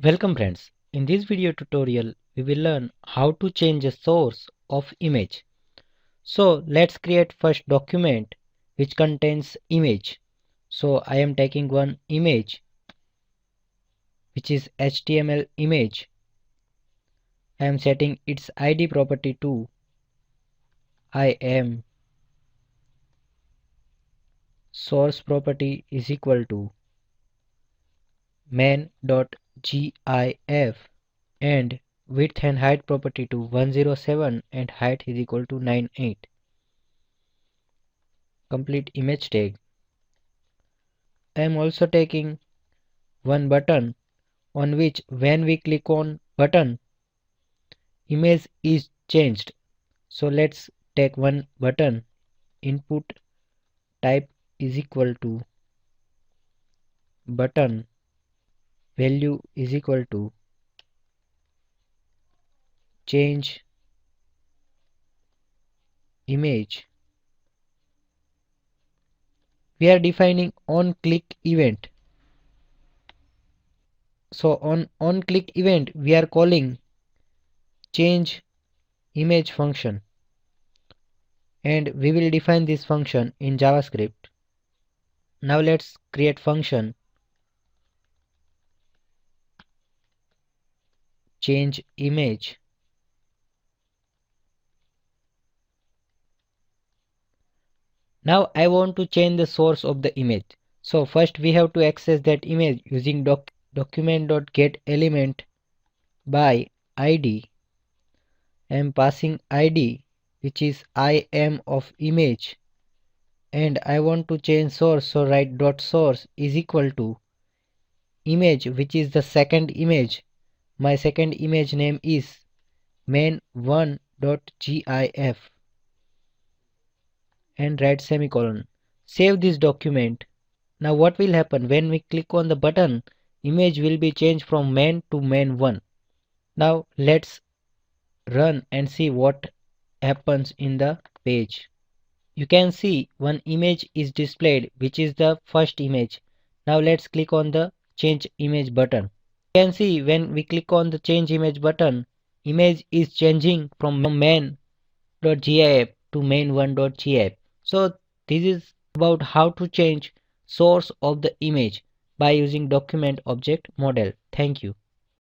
Welcome friends. In this video tutorial, we will learn how to change the source of image. So let's create first document which contains image. So I am taking one image which is HTML image. I am setting its ID property to I am source property is equal to main.gif and width and height property to 107 and height is equal to 98. Complete image tag. I am also taking one button on which when we click on button image is changed. So let's take one button. Input type is equal to button, value is equal to change image. We are defining on click event. So on click event we are calling change image function, and we will define this function in JavaScript. Now let's create function change image. Now I want to change the source of the image. So first we have to access that image using document.getElement by ID. I am passing ID which is IM of image, and I want to change source, so write dot source is equal to image which is the second image. My second image name is main1.gif and write semicolon. Save this document. Now what will happen when we click on the button? Image will be changed from main to main1. Now let's run and see what happens in the page. You can see one image is displayed which is the first image. Now let's click on the change image button. You can see when we click on the change image button, image is changing from main.gif to main1.gif. So this is about how to change source of the image by using document object model. Thank you.